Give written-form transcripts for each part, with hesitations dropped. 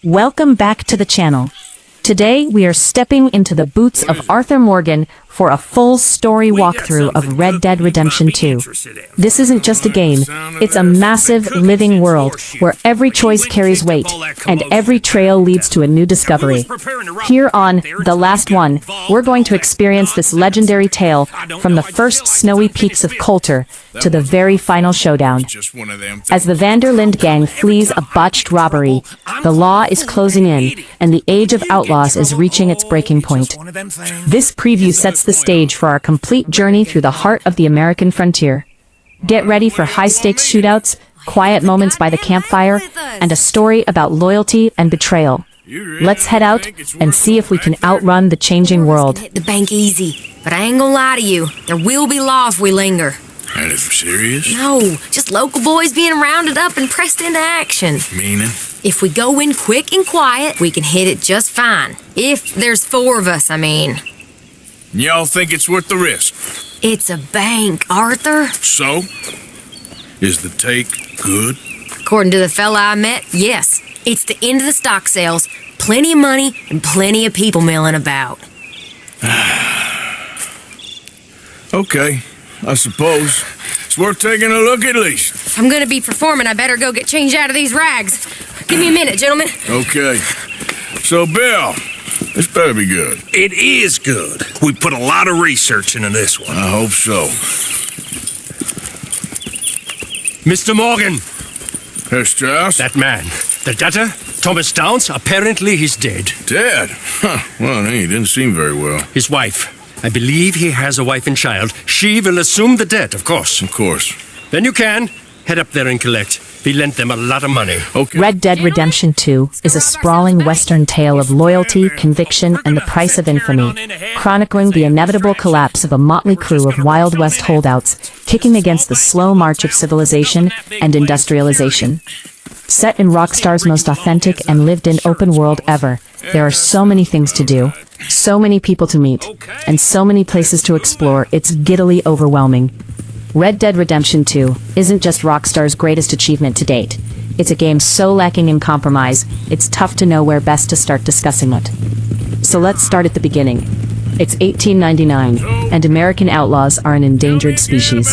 Welcome back to the channel. Today we are stepping into the boots of Arthur Morgan for a full story walkthrough of Red Dead Redemption 2. This isn't just a game, it's a massive living world where every choice carries weight and every trail leads to a new discovery. Here on The Last One, we're going to experience this legendary tale from the first snowy peaks of Coulter to the very final showdown. As the Linde Gang flees a botched robbery, the law is closing in and the age of outlaws is reaching its breaking point. This preview sets the stage for our complete journey through the heart of the American frontier. Get ready for high-stakes shootouts, quiet moments by the campfire, and a story about loyalty and betrayal. Let's head out and see if we can outrun the changing world. Hit the bank easy, but I ain't gonna lie to you. There will be law if we linger. And if serious? No, just local boys being rounded up and pressed into action. Meaning? If we go in quick and quiet, we can hit it just fine. If there's 4 of us, I mean. Y'all think it's worth the risk? It's a bank, Arthur. So? Is the take good? According to the fella I met, yes. It's the end of the stock sales, plenty of money, and plenty of people milling about. Okay, I suppose. It's worth taking a look at least. If I'm gonna be performing, I better go get changed out of these rags. Give me a minute, gentlemen. Okay. So, Bill, this better be good. It is good. We put a lot of research into this one. I hope so. Mr. Morgan, Herr Strauss? that man, the debtor, Thomas Downs, apparently he's dead. Dead? Huh. Well, he didn't seem very well. His wife, I believe he has a wife and child. She will assume the debt, of course. Of course. Then you can head up there and collect. We lent them a lot of money. Okay. Red Dead Redemption 2 is a sprawling western tale of loyalty, conviction, and the price of infamy, chronicling the inevitable collapse of a motley crew of Wild West holdouts, kicking against the slow march of civilization and industrialization. Set in Rockstar's most authentic and lived-in open world ever, there are so many things to do, so many people to meet, and so many places to explore, it's giddily overwhelming. Red Dead Redemption 2 isn't just Rockstar's greatest achievement to date. It's a game so lacking in compromise, it's tough to know where best to start discussing it. So let's start at the beginning. It's 1899, and American outlaws are an endangered species.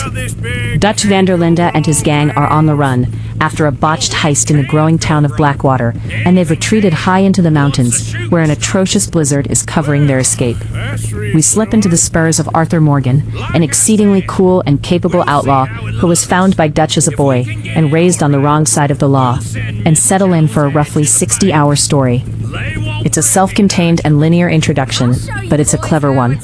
Dutch van der Linde and his gang are on the run after a botched heist in the growing town of Blackwater, and they've retreated high into the mountains, where an atrocious blizzard is covering their escape. We slip into the spurs of Arthur Morgan, an exceedingly cool and capable outlaw who was found by Dutch as a boy and raised on the wrong side of the law, and settle in for a roughly 60-hour story. It's a self-contained and linear introduction, but it's a clever one.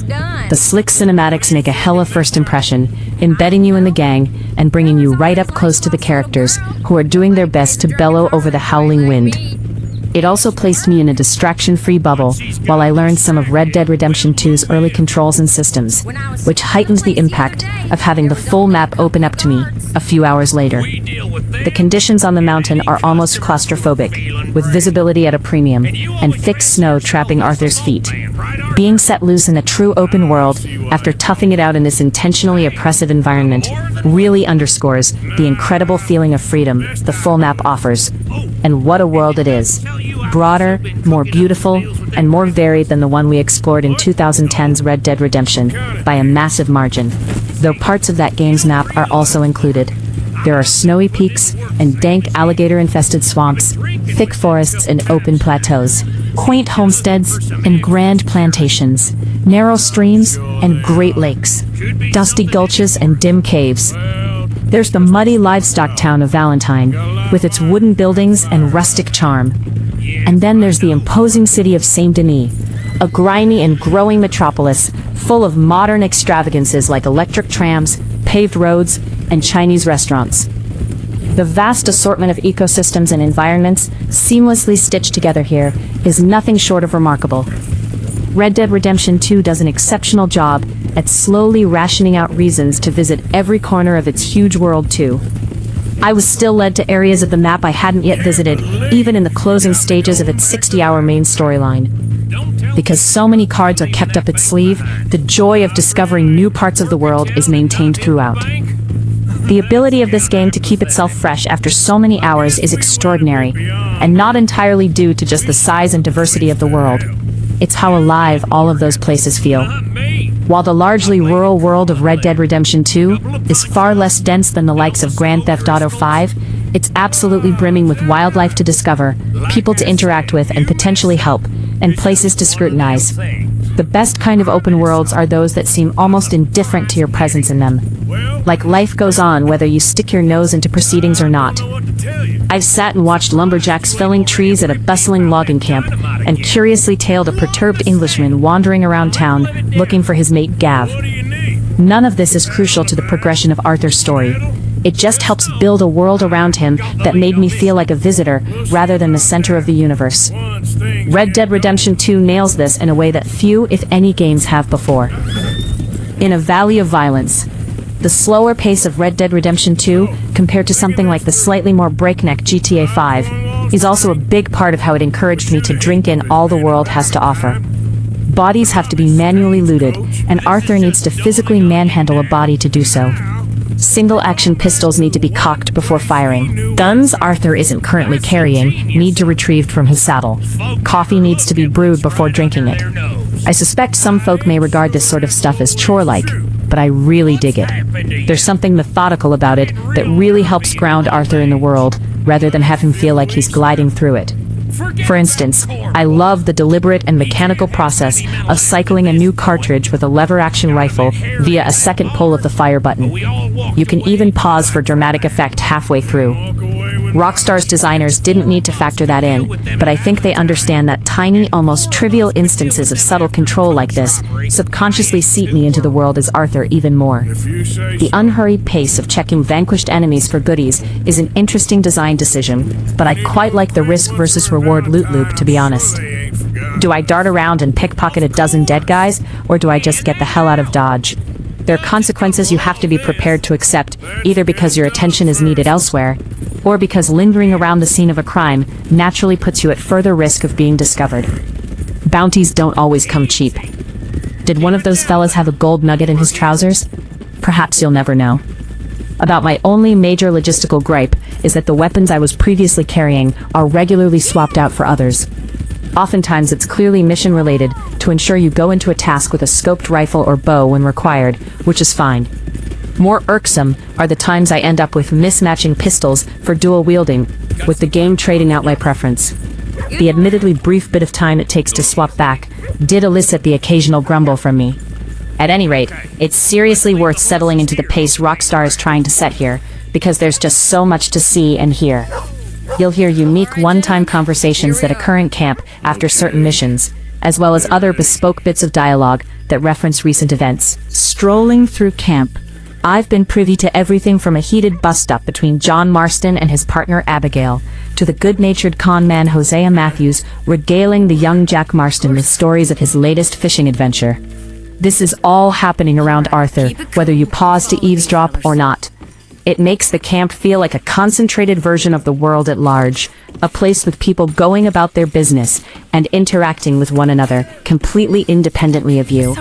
The slick cinematics make a hella first impression, embedding you in the gang and bringing you right up close to the characters who are doing their best to bellow over the howling wind. It also placed me in a distraction-free bubble while I learned some of Red Dead Redemption 2's early controls and systems, which heightened the impact of having the full map open up to me a few hours later. The conditions on the mountain are almost claustrophobic, with visibility at a premium, and thick snow trapping Arthur's feet. Being set loose in a true open world, after toughing it out in this intentionally oppressive environment, really underscores the incredible feeling of freedom the full map offers. And what a world it is. Broader, more beautiful, and more varied than the one we explored in 2010's Red Dead Redemption, by a massive margin. Though parts of that game's map are also included. There are snowy peaks and dank alligator-infested swamps, thick forests and open plateaus, quaint homesteads and grand plantations, narrow streams and great lakes, dusty gulches and dim caves. There's the muddy livestock town of Valentine, with its wooden buildings and rustic charm. And then there's the imposing city of Saint Denis, a grimy and growing metropolis full of modern extravagances like electric trams, paved roads, and Chinese restaurants. The vast assortment of ecosystems and environments seamlessly stitched together here is nothing short of remarkable. Red Dead Redemption 2 does an exceptional job at slowly rationing out reasons to visit every corner of its huge world too. I was still led to areas of the map I hadn't yet visited, even in the closing stages of its 60-hour main storyline. Because so many cards are kept up its sleeve, the joy of discovering new parts of the world is maintained throughout. The ability of this game to keep itself fresh after so many hours is extraordinary, and not entirely due to just the size and diversity of the world. It's how alive all of those places feel. While the largely rural world of Red Dead Redemption 2 is far less dense than the likes of Grand Theft Auto 5, it's absolutely brimming with wildlife to discover, people to interact with and potentially help, and places to scrutinize. The best kind of open worlds are those that seem almost indifferent to your presence in them. Like life goes on whether you stick your nose into proceedings or not. I've sat and watched lumberjacks felling trees at a bustling logging camp, and curiously tailed a perturbed Englishman wandering around town looking for his mate Gav. None of this is crucial to the progression of Arthur's story. It just helps build a world around him that made me feel like a visitor rather than the center of the universe. Red Dead Redemption 2 nails this in a way that few, if any, games have before. In a valley of violence, the slower pace of Red Dead Redemption 2, compared to something like the slightly more breakneck GTA 5, is also a big part of how it encouraged me to drink in all the world has to offer. Bodies have to be manually looted, and Arthur needs to physically manhandle a body to do so. Single-action pistols need to be cocked before firing. Guns Arthur isn't currently carrying need to be retrieved from his saddle. Coffee needs to be brewed before drinking it. I suspect some folk may regard this sort of stuff as chore-like, but I really dig it. There's something methodical about it that really helps ground Arthur in the world, rather than have him feel like he's gliding through it. For instance, I love the deliberate and mechanical process of cycling a new cartridge with a lever-action rifle via a second pull of the fire button. You can even pause for dramatic effect halfway through. Rockstar's designers didn't need to factor that in, but I think they understand that tiny, almost trivial instances of subtle control like this subconsciously seep me into the world as Arthur even more. The unhurried pace of checking vanquished enemies for goodies is an interesting design decision, but I quite like the risk versus reward loot loop, to be honest. Do I dart around and pickpocket a dozen dead guys, or do I just get the hell out of Dodge? There are consequences you have to be prepared to accept, either because your attention is needed elsewhere, or because lingering around the scene of a crime naturally puts you at further risk of being discovered. Bounties don't always come cheap. Did one of those fellas have a gold nugget in his trousers? Perhaps you'll never know. About my only major logistical gripe is that the weapons I was previously carrying are regularly swapped out for others. Oftentimes it's clearly mission-related to ensure you go into a task with a scoped rifle or bow when required, which is fine. More irksome are the times I end up with mismatching pistols for dual wielding, with the game trading out my preference. The admittedly brief bit of time it takes to swap back did elicit the occasional grumble from me. At any rate, it's seriously worth settling into the pace Rockstar is trying to set here, because there's just so much to see and hear. You'll hear unique one-time conversations that occur in camp after certain missions, as well as other bespoke bits of dialogue that reference recent events. Strolling through camp, I've been privy to everything from a heated bust-up between John Marston and his partner Abigail, to the good-natured con man Hosea Matthews regaling the young Jack Marston with stories of his latest fishing adventure. This is all happening around Arthur, whether you pause to eavesdrop or not. It makes the camp feel like a concentrated version of the world at large, a place with people going about their business and interacting with one another completely independently of you.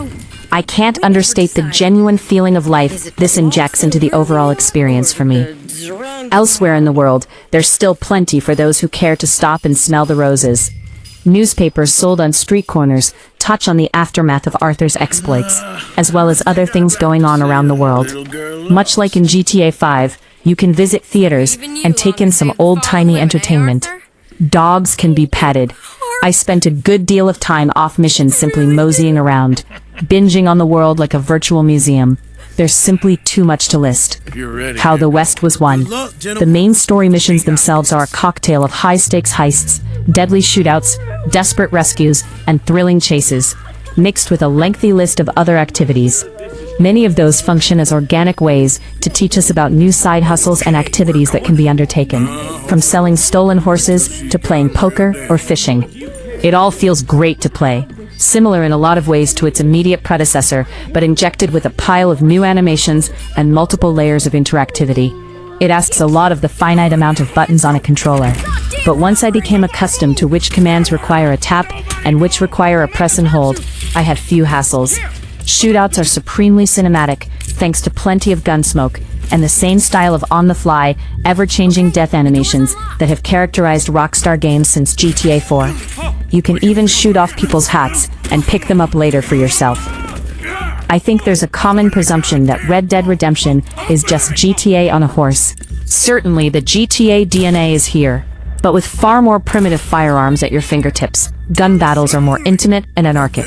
I can't understate the genuine feeling of life this injects into the overall experience for me. Elsewhere in the world, there's still plenty for those who care to stop and smell the roses. Newspapers sold on street corners touch on the aftermath of Arthur's exploits, as well as other things going on around the world. Much like in GTA 5, you can visit theaters and take in some old-timey entertainment. Dogs can be petted. I spent a good deal of time off mission simply moseying around, binging on the world like a virtual museum. There's simply too much to list. How the West was won. The main story missions themselves are a cocktail of high-stakes heists, deadly shootouts, desperate rescues, and thrilling chases, mixed with a lengthy list of other activities. Many of those function as organic ways to teach us about new side hustles and activities that can be undertaken, from selling stolen horses to playing poker or fishing. It all feels great to play, similar in a lot of ways to its immediate predecessor, but injected with a pile of new animations and multiple layers of interactivity. It asks a lot of the finite amount of buttons on a controller. But once I became accustomed to which commands require a tap and which require a press and hold, I had few hassles. Shootouts are supremely cinematic, thanks to plenty of gun smoke, and the same style of on-the-fly, ever-changing death animations that have characterized Rockstar games since GTA 4. You can even shoot off people's hats and pick them up later for yourself. I think there's a common presumption that Red Dead Redemption is just GTA on a horse. Certainly, the GTA DNA is here, but with far more primitive firearms at your fingertips. Gun battles are more intimate and anarchic.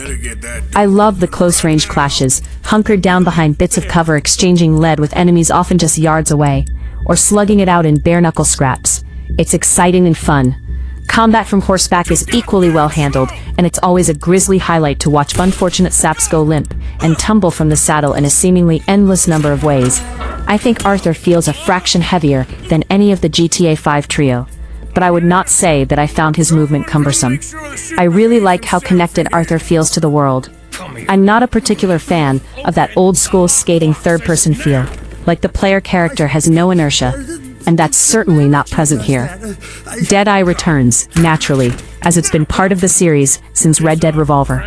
I love the close-range clashes, hunkered down behind bits of cover exchanging lead with enemies often just yards away, or slugging it out in bare-knuckle scraps. It's exciting and fun. Combat from horseback is equally well handled, and it's always a grisly highlight to watch unfortunate saps go limp and tumble from the saddle in a seemingly endless number of ways. I think Arthur feels a fraction heavier than any of the GTA 5 trio, but I would not say that I found his movement cumbersome. I really like how connected Arthur feels to the world. I'm not a particular fan of that old-school skating third-person feel, like the player character has no inertia, and that's certainly not present here. Deadeye returns, naturally, as it's been part of the series since Red Dead Revolver.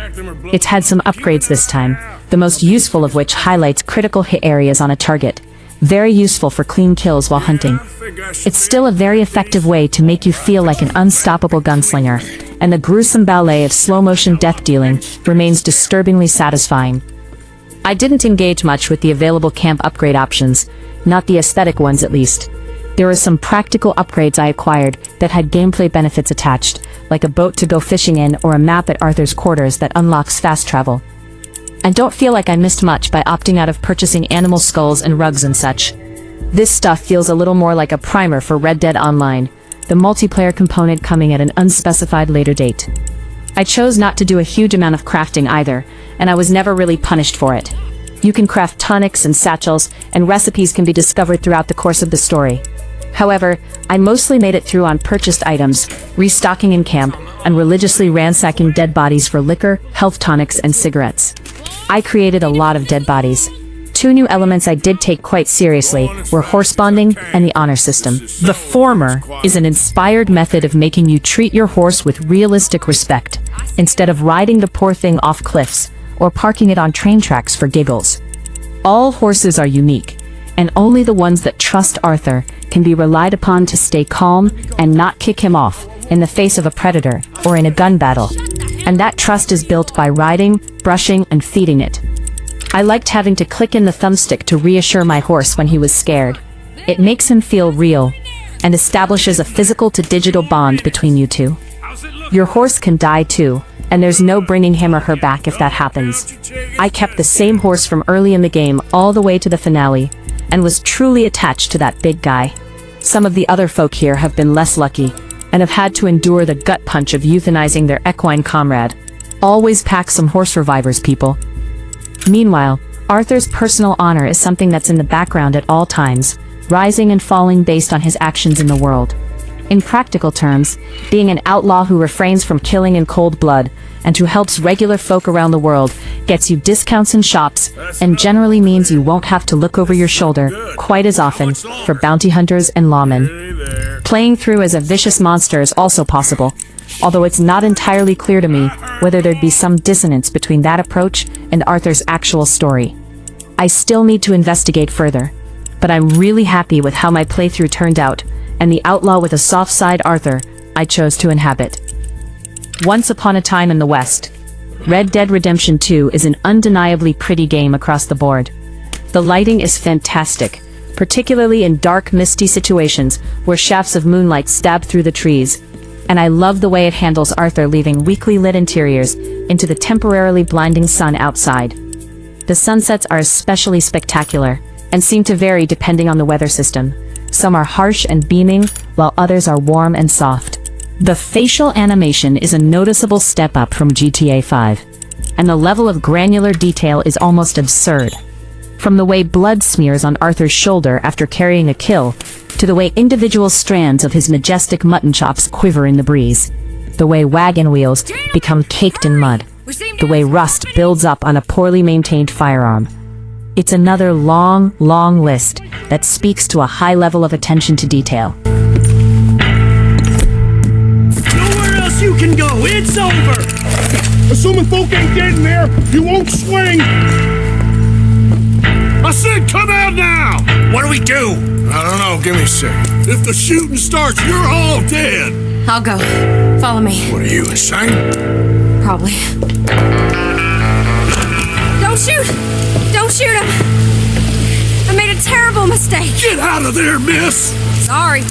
It's had some upgrades this time, the most useful of which highlights critical hit areas on a target. Very useful for clean kills while hunting. It's still a very effective way to make you feel like an unstoppable gunslinger, and the gruesome ballet of slow-motion death dealing remains disturbingly satisfying. I didn't engage much with the available camp upgrade options, not the aesthetic ones at least. There were some practical upgrades I acquired that had gameplay benefits attached, like a boat to go fishing in or a map at Arthur's quarters that unlocks fast travel. I don't feel like I missed much by opting out of purchasing animal skulls and rugs and such. This stuff feels a little more like a primer for Red Dead Online, the multiplayer component coming at an unspecified later date. I chose not to do a huge amount of crafting either, and I was never really punished for it. You can craft tonics and satchels, and recipes can be discovered throughout the course of the story. However, I mostly made it through on purchased items, restocking in camp, and religiously ransacking dead bodies for liquor, health tonics, and cigarettes. I created a lot of dead bodies. Two new elements I did take quite seriously were horse bonding and the honor system. The former is an inspired method of making you treat your horse with realistic respect, instead of riding the poor thing off cliffs or parking it on train tracks for giggles. All horses are unique, and only the ones that trust Arthur can be relied upon to stay calm and not kick him off in the face of a predator or in a gun battle. And that trust is built by riding, brushing, and feeding it. I liked having to click in the thumbstick to reassure my horse when he was scared. It makes him feel real, and establishes a physical-to-digital bond between you two. Your horse can die too, and there's no bringing him or her back if that happens. I kept the same horse from early in the game all the way to the finale, and was truly attached to that big guy. Some of the other folk here have been less lucky, and have had to endure the gut punch of euthanizing their equine comrade. Always pack some horse revivers, people. Meanwhile, Arthur's personal honor is something that's in the background at all times, rising and falling based on his actions in the world. In practical terms, being an outlaw who refrains from killing in cold blood, and who helps regular folk around the world, gets you discounts in shops, and generally means you won't have to look over your shoulder quite as often for bounty hunters and lawmen. Playing through as a vicious monster is also possible, although it's not entirely clear to me whether there'd be some dissonance between that approach and Arthur's actual story. I still need to investigate further, but I'm really happy with how my playthrough turned out, and the outlaw with a soft side Arthur I chose to inhabit. Once upon a time in the West, Red Dead Redemption 2 is an undeniably pretty game across the board. The lighting is fantastic, particularly in dark, misty situations where shafts of moonlight stab through the trees, and I love the way it handles Arthur leaving weakly lit interiors into the temporarily blinding sun outside. The sunsets are especially spectacular, and seem to vary depending on the weather system. Some are harsh and beaming, while others are warm and soft. The facial animation is a noticeable step up from GTA 5, and the level of granular detail is almost absurd. From the way blood smears on Arthur's shoulder after carrying a kill, to the way individual strands of his majestic mutton chops quiver in the breeze, the way wagon wheels become caked in mud, the way rust builds up on a poorly maintained firearm. It's another long, long list that speaks to a high level of attention to detail. Nowhere else you can go, it's over! Assuming folk ain't dead in there, you won't swing! I said come out now! What do we do? I don't know. Give me a second. If the shooting starts, you're all dead. I'll go. Follow me. What are you, insane? Probably. Don't shoot! Don't shoot him! I made a terrible mistake. Get out of there, miss. Sorry.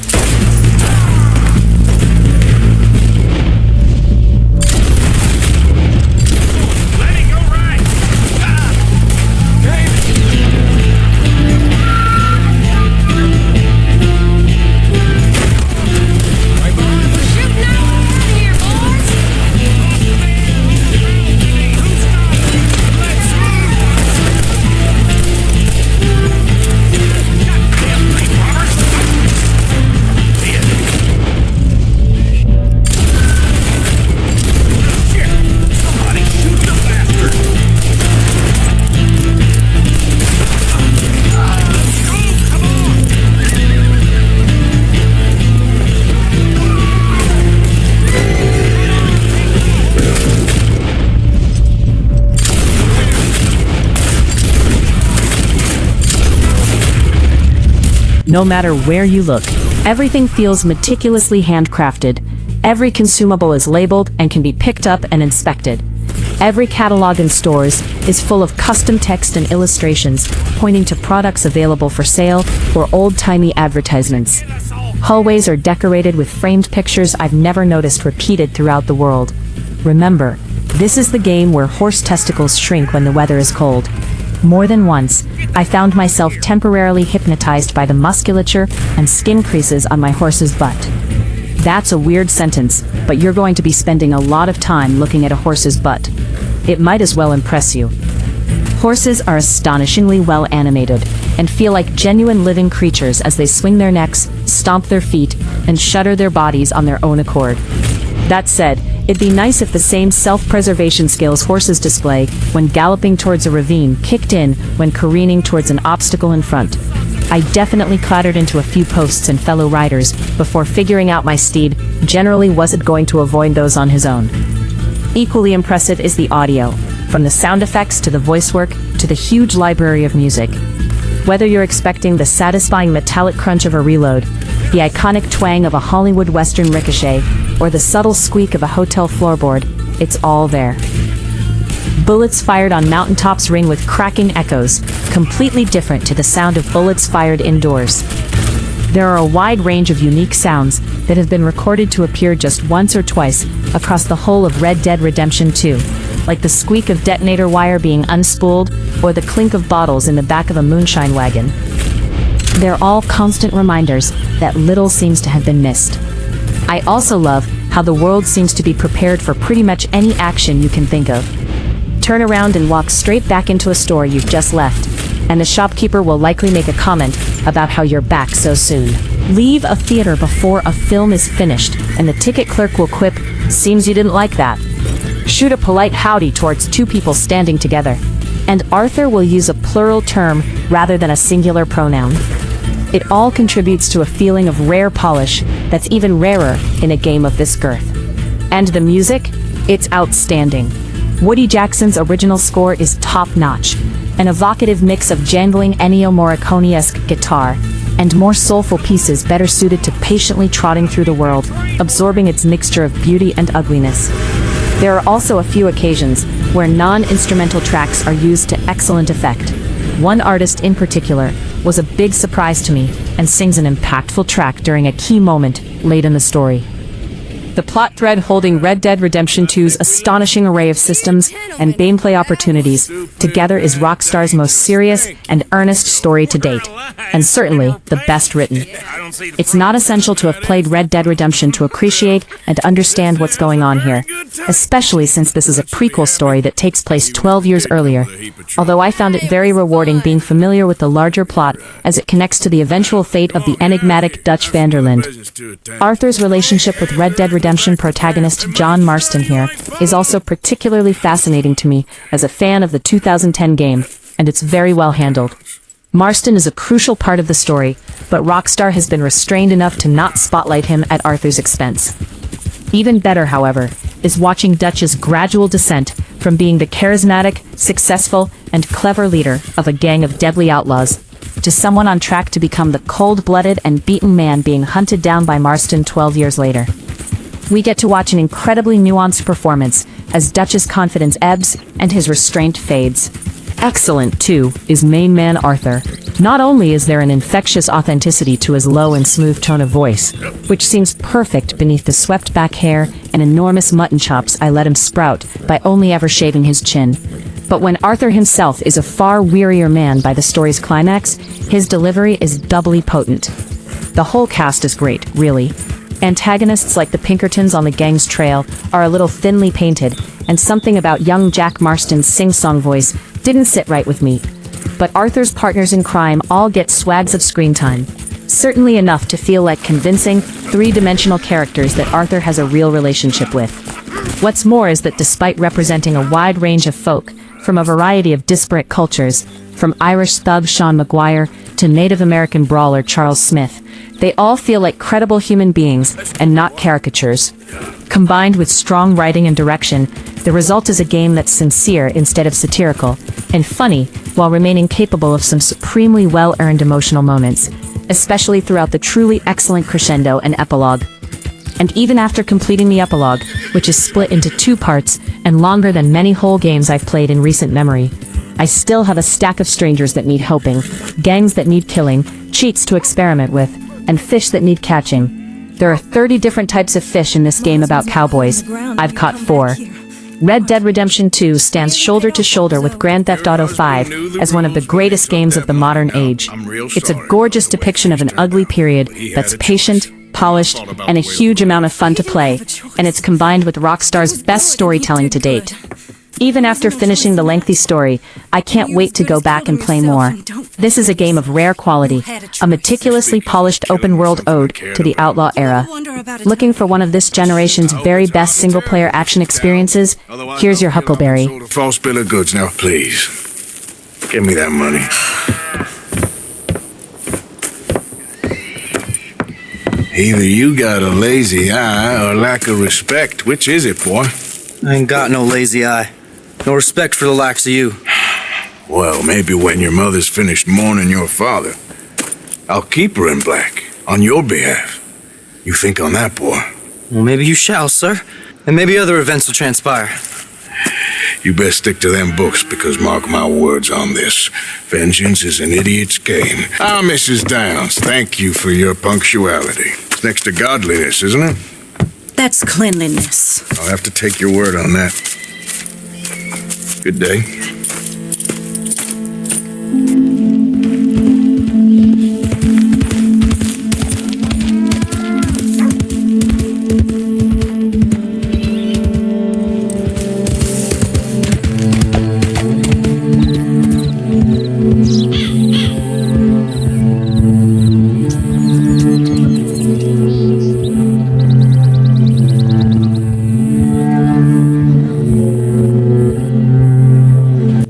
No matter where you look, everything feels meticulously handcrafted. Every consumable is labeled and can be picked up and inspected. Every catalog in stores is full of custom text and illustrations pointing to products available for sale or old-timey advertisements. Hallways are decorated with framed pictures I've never noticed repeated throughout the world. Remember, this is the game where horse testicles shrink when the weather is cold. More than once, I found myself temporarily hypnotized by the musculature and skin creases on my horse's butt. That's a weird sentence, but you're going to be spending a lot of time looking at a horse's butt. It might as well impress you. Horses are astonishingly well animated and feel like genuine living creatures as they swing their necks, stomp their feet, and shudder their bodies on their own accord. That said, it'd be nice if the same self-preservation skills horses display when galloping towards a ravine kicked in when careening towards an obstacle in front. I definitely clattered into a few posts and fellow riders before figuring out my steed generally wasn't going to avoid those on his own. Equally impressive is the audio, from the sound effects to the voice work to the huge library of music. Whether you're expecting the satisfying metallic crunch of a reload, the iconic twang of a Hollywood Western ricochet, or the subtle squeak of a hotel floorboard, it's all there. Bullets fired on mountaintops ring with cracking echoes, completely different to the sound of bullets fired indoors. There are a wide range of unique sounds that have been recorded to appear just once or twice across the whole of Red Dead Redemption 2, like the squeak of detonator wire being unspooled or the clink of bottles in the back of a moonshine wagon. They're all constant reminders that little seems to have been missed. I also love how the world seems to be prepared for pretty much any action you can think of. Turn around and walk straight back into a store you've just left, and the shopkeeper will likely make a comment about how you're back so soon. Leave a theater before a film is finished, and the ticket clerk will quip, "Seems you didn't like that." Shoot a polite howdy towards two people standing together, and Arthur will use a plural term rather than a singular pronoun. It all contributes to a feeling of rare polish that's even rarer in a game of this girth. And the music? It's outstanding. Woody Jackson's original score is top-notch, an evocative mix of jangling Ennio Morricone-esque guitar, and more soulful pieces better suited to patiently trotting through the world, absorbing its mixture of beauty and ugliness. There are also a few occasions where non-instrumental tracks are used to excellent effect. One artist in particular was a big surprise to me and sings an impactful track during a key moment late in the story. The plot thread holding Red Dead Redemption 2's astonishing array of systems and gameplay opportunities together is Rockstar's most serious and earnest story to date, and certainly the best written. It's not essential to have played Red Dead Redemption to appreciate and understand what's going on here, especially since this is a prequel story that takes place 12 years earlier, although I found it very rewarding being familiar with the larger plot as it connects to the eventual fate of the enigmatic Dutch van der Linde. Arthur's relationship with Red Dead Redemption protagonist John Marston here is also particularly fascinating to me as a fan of the 2010 game, and it's very well handled. Marston is a crucial part of the story, but Rockstar has been restrained enough to not spotlight him at Arthur's expense. Even better, however, is watching Dutch's gradual descent from being the charismatic, successful, and clever leader of a gang of deadly outlaws to someone on track to become the cold-blooded and beaten man being hunted down by Marston 12 years later. We get to watch an incredibly nuanced performance as Dutch's confidence ebbs and his restraint fades. Excellent, too, is main man Arthur. Not only is there an infectious authenticity to his low and smooth tone of voice, which seems perfect beneath the swept-back hair and enormous mutton chops I let him sprout by only ever shaving his chin, but when Arthur himself is a far wearier man by the story's climax, his delivery is doubly potent. The whole cast is great, really. Antagonists like the Pinkertons on the gang's trail are a little thinly painted, and something about young Jack Marston's sing-song voice didn't sit right with me. But Arthur's partners in crime all get swags of screen time. Certainly enough to feel like convincing, three-dimensional characters that Arthur has a real relationship with. What's more is that despite representing a wide range of folk, from a variety of disparate cultures, from Irish thug Sean Maguire to Native American brawler Charles Smith, they all feel like credible human beings and not caricatures. Combined with strong writing and direction, the result is a game that's sincere instead of satirical, and funny while remaining capable of some supremely well-earned emotional moments, especially throughout the truly excellent crescendo and epilogue. And even after completing the epilogue, which is split into 2 parts and longer than many whole games I've played in recent memory, I still have a stack of strangers that need helping, gangs that need killing, cheats to experiment with, and fish that need catching. There are 30 different types of fish in this game about cowboys. I've caught 4. Red Dead Redemption 2 stands shoulder to shoulder with Grand Theft Auto 5 as one of the greatest games of the modern age. It's a gorgeous depiction of an ugly period that's patient, polished, and a huge amount of fun to play, and it's combined with Rockstar's best storytelling to date. Even after finishing the lengthy story, I can't wait to go back and play more. This is a game of rare quality, a meticulously polished open-world ode to the outlaw era. Looking for one of this generation's very best single-player action experiences? Here's your Huckleberry. Sold a false bill of goods. Now, please, give me that money. Either you got a lazy eye or lack of respect. Which is it, boy? I ain't got no lazy eye. No respect for the likes of you. Well, maybe when your mother's finished mourning your father, I'll keep her in black, on your behalf. You think on that, boy? Well, maybe you shall, sir. And maybe other events will transpire. You best stick to them books, because mark my words on this. Vengeance is an idiot's game. Ah, Mrs. Downs, thank you for your punctuality. It's next to godliness, isn't it? That's cleanliness. I'll have to take your word on that. Good day.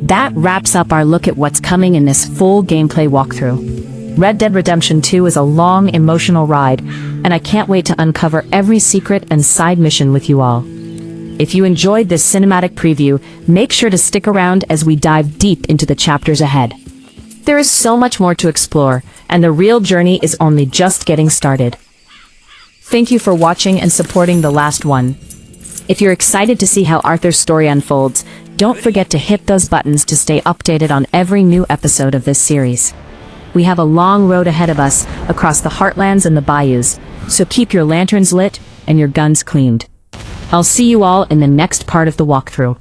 That wraps up our look at what's coming in this full gameplay walkthrough. Red Dead Redemption 2 is a long, emotional ride, and I can't wait to uncover every secret and side mission with you all. If you enjoyed this cinematic preview, make sure to stick around as we dive deep into the chapters ahead. There is so much more to explore, and the real journey is only just getting started. Thank you for watching and supporting the last one. If you're excited to see how Arthur's story unfolds, don't forget to hit those buttons to stay updated on every new episode of this series. We have a long road ahead of us across the heartlands and the bayous, so keep your lanterns lit and your guns cleaned. I'll see you all in the next part of the walkthrough.